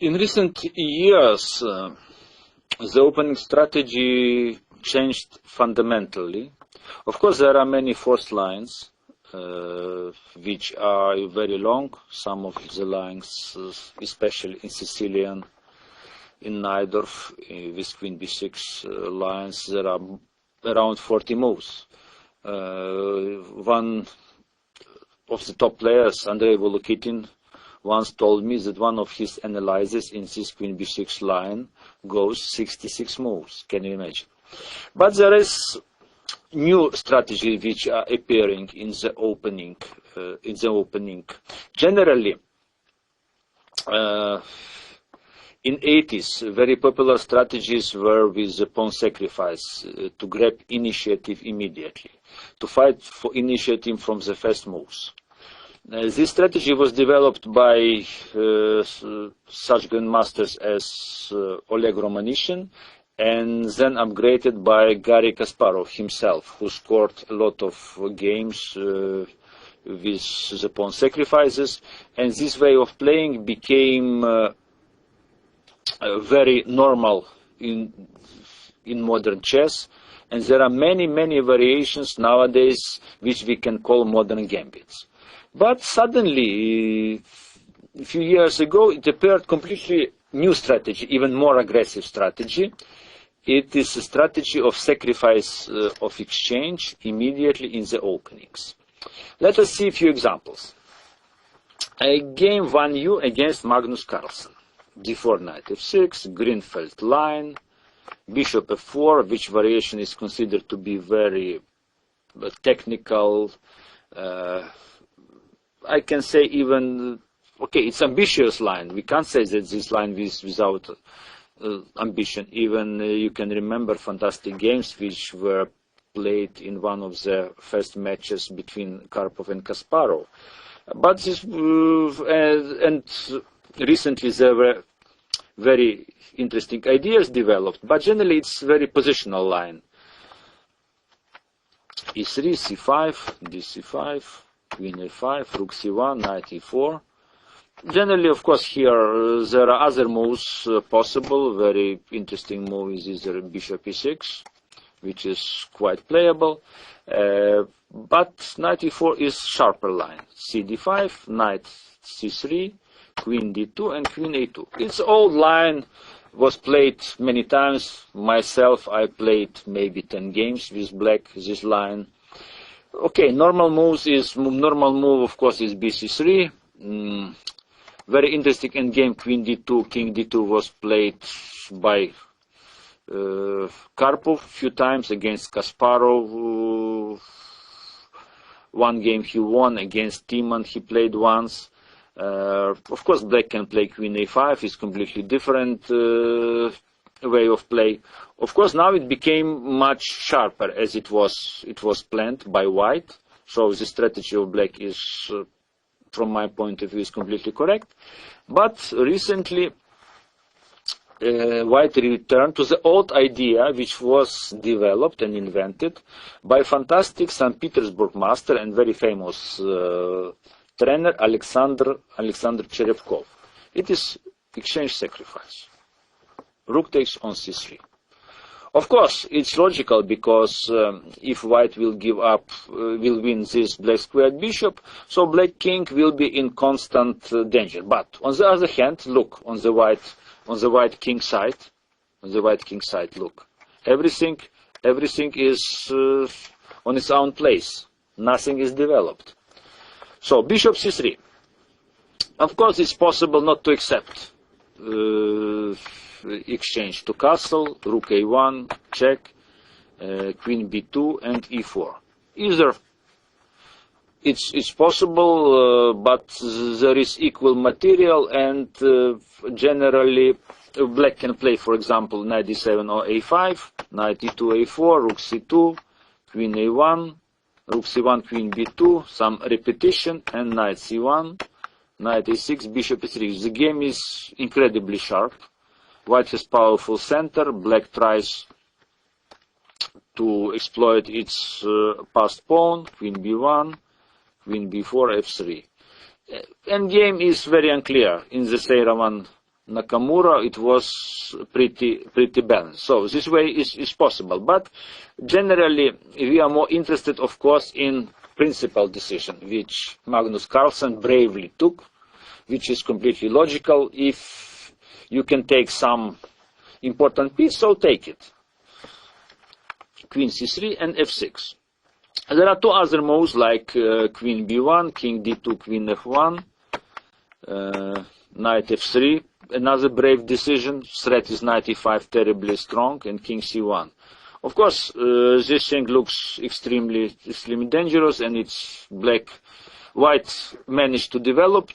In recent years, the opening strategy changed fundamentally. Of course, there are many forced lines, which are very long. Some of the lines, especially in Sicilian, in Najdorf, with Queen B6 lines, there are around 40 moves. One of the top players, Andrei Volokitin, once told me that one of his analyses in this Queen B6 line goes 66 moves. Can you imagine? But there is new strategy which are appearing in the opening. Generally, in 80s, very popular strategies were with the pawn sacrifice, to grab initiative immediately, to fight for initiative from the first moves. This strategy was developed by such grandmasters as Oleg Romanishin, and then upgraded by Garry Kasparov himself, who scored a lot of games with the pawn sacrifices. And this way of playing became very normal in modern chess. And there are many variations nowadays which we can call modern gambits. But suddenly, a few years ago, it appeared completely new strategy, even more aggressive strategy. It is a strategy of sacrifice of exchange immediately in the openings. Let us see a few examples. A game 1U against Magnus Carlsen. D4, knight f6, Greenfeld line, bishop f4, which variation is considered to be very technical. I can say even, okay, it's ambitious line. We can't say that this line is without ambition. Even you can remember fantastic games which were played in one of the first matches between Karpov and Kasparov. But this, and recently there were very interesting ideas developed, but generally it's very positional line. E3, C5, DC5, Queen A5, Rook C1, Knight E4. Generally, of course, here there are other moves possible. Very interesting move is either Bishop E6, which is quite playable. But Knight E4 is sharper line. CD5, Knight C3, Queen D2, and Queen A2. It's old line, was played many times. Myself, I played maybe 10 games with black, this line. Okay, normal move, of course, is BC3. Very interesting endgame, Queen D2, King D2 was played by Karpov a few times against Kasparov. One game he won against Timman, he played once. Of course, black can play Queen A5, it's completely different way of play. Of course, now it became much sharper as it was planned by white. So the strategy of black is, from my point of view, is completely correct. But recently, white returned to the old idea which was developed and invented by fantastic St. Petersburg master and very famous trainer Alexander Cherepkov. It is exchange sacrifice. Rook takes on c3. Of course, it's logical because if white will give up, will win this black squared bishop, so black king will be in constant danger. But on the other hand, look on the white king side. On the white king side, look, everything is on its own place. Nothing is developed. So bishop c3. Of course, it's possible not to accept exchange to castle, rook a1, check, queen b2, and e4. Either it's possible, but there is equal material, and generally black can play, for example, knight d7 or a5, knight e2, a4, rook c2, queen a1, rook c1, queen b2, some repetition, and knight c1, knight a6, bishop e3. The game is incredibly sharp. White has powerful center, black tries to exploit its passed pawn, queen b1, queen b4, f3. Endgame is very unclear in the Seyraman Nakamura, it was pretty balanced. So this way is possible. But generally, we are more interested, of course, in principal decision, which Magnus Carlsen bravely took, which is completely logical. If you can take some important piece, so take it. Queen c3 and f6. There are two other moves like queen b1, king d2, queen f1, knight f3. Another brave decision. Threat is knight e5, terribly strong, and king c1. Of course, this thing looks extremely dangerous, and it's white managed to develop.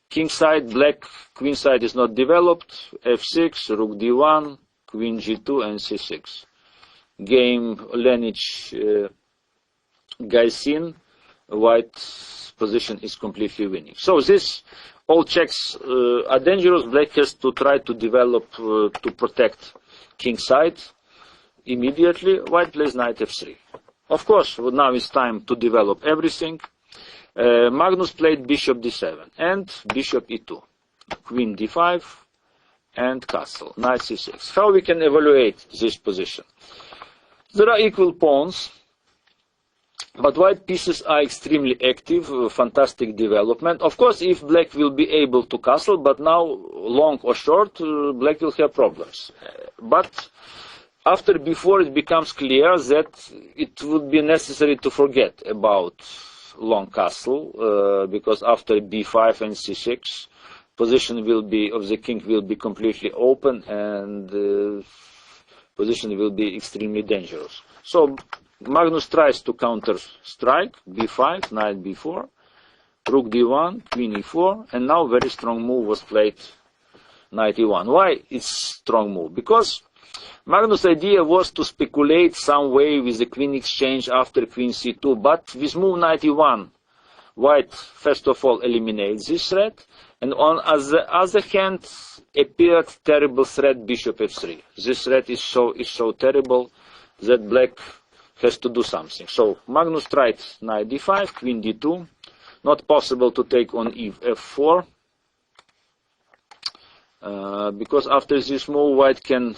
King side, black, queen side is not developed. f6, rook d1, queen g2, and c6. Game Lenich Gaisin, white's position is completely winning. So this all checks are dangerous. Black has to try to develop to protect king side immediately. White plays knight f3. Of course, now it's time to develop everything. Magnus played bishop d7 and bishop e2, queen d5, and castle, knight c6. How we can evaluate this position? There are equal pawns, but white pieces are extremely active, fantastic development. Of course, if black will be able to castle, but now, long or short, black will have problems. But before it becomes clear that it would be necessary to forget about long castle, because after b5 and c6, position of the king will be completely open, and position will be extremely dangerous. So Magnus tries to counter strike, b5, knight b4, rook d1, queen e4, and now very strong move was played, knight e1. Why it's strong move? Because Magnus' idea was to speculate some way with the queen exchange after queen c2, but with move knight e1, white first of all eliminates this threat, and on the other hand appeared terrible threat bishop f3. This threat is so terrible that black has to do something. So Magnus tried knight d5, queen d2, not possible to take on f4, because after this move white can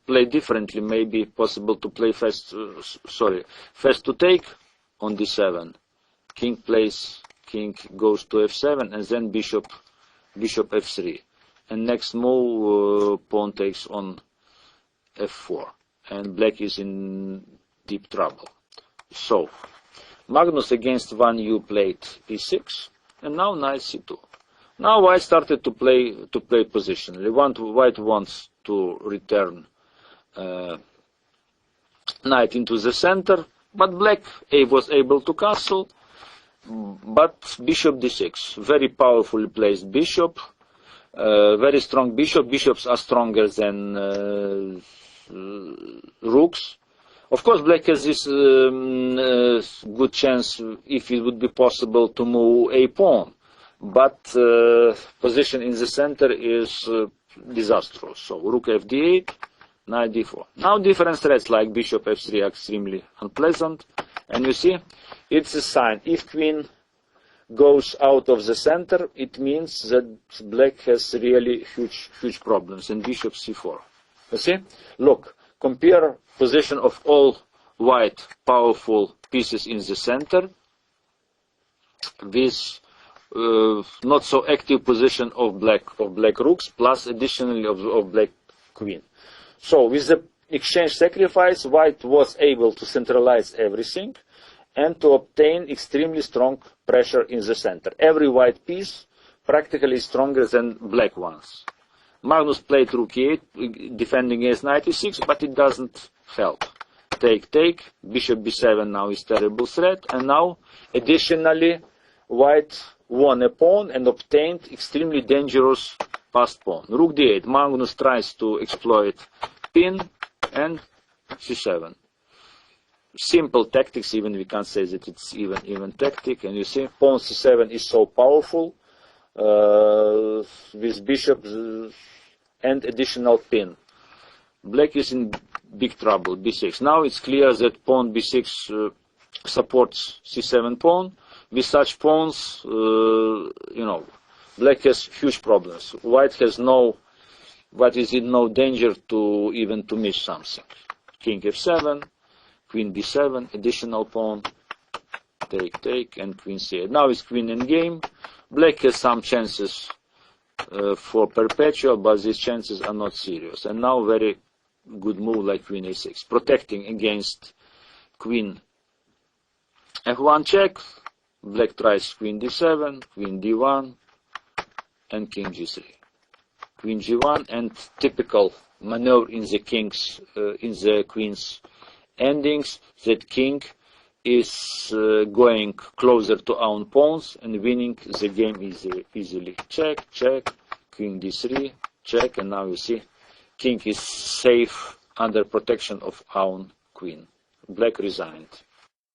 play differently. Maybe possible to play first to take on d7. King goes to f7, and then bishop f3. And next move, pawn takes on f4, and black is in deep trouble. So Magnus against 1u played e6, and now knight c2. Now white started to play positionally. White wants to return knight into the center, but black was able to castle. But bishop d6, very powerfully placed bishop, very strong bishop. Bishops are stronger than rooks. Of course, black has this good chance, if it would be possible, to move a pawn. But position in the center is disastrous. So rook fd8, knight d4. Now different threats like bishop f3 are extremely unpleasant. And you see, it's a sign. If queen goes out of the center, it means that black has really huge problems. And bishop c4. You see? Look, compare position of all white powerful pieces in the center with not so active position of black rooks, plus additionally of black queen. So with the exchange sacrifice, white was able to centralize everything and to obtain extremely strong pressure in the center. Every white piece practically stronger than black ones. Magnus played rook e8, defending against knight e6, but it doesn't help. Take, bishop b7 now is terrible threat, and now additionally white won a pawn and obtained extremely dangerous passed pawn. Rook d8, Magnus tries to exploit pin, and c7. Simple tactics, even we can't say that it's even tactic. And you see, pawn c7 is so powerful with bishop and additional pin. Black is in big trouble. b6. Now it's clear that pawn b6 supports c7 pawn. With such pawns, Black has huge problems. White has no, what is in no danger to even to miss something. King f7, queen b7, additional pawn, take, and queen c8. Now it's queen endgame. Black has some chances for perpetual, but these chances are not serious. And now very good move like queen a6, protecting against queen f1 check. Black tries queen d7, queen d1, and king g3. Queen g1, and typical maneuver in the king's, in the queen's endings, that king is going closer to own pawns and winning the game easily. Check, queen d3, check, and now you see king is safe under protection of own queen. Black resigned.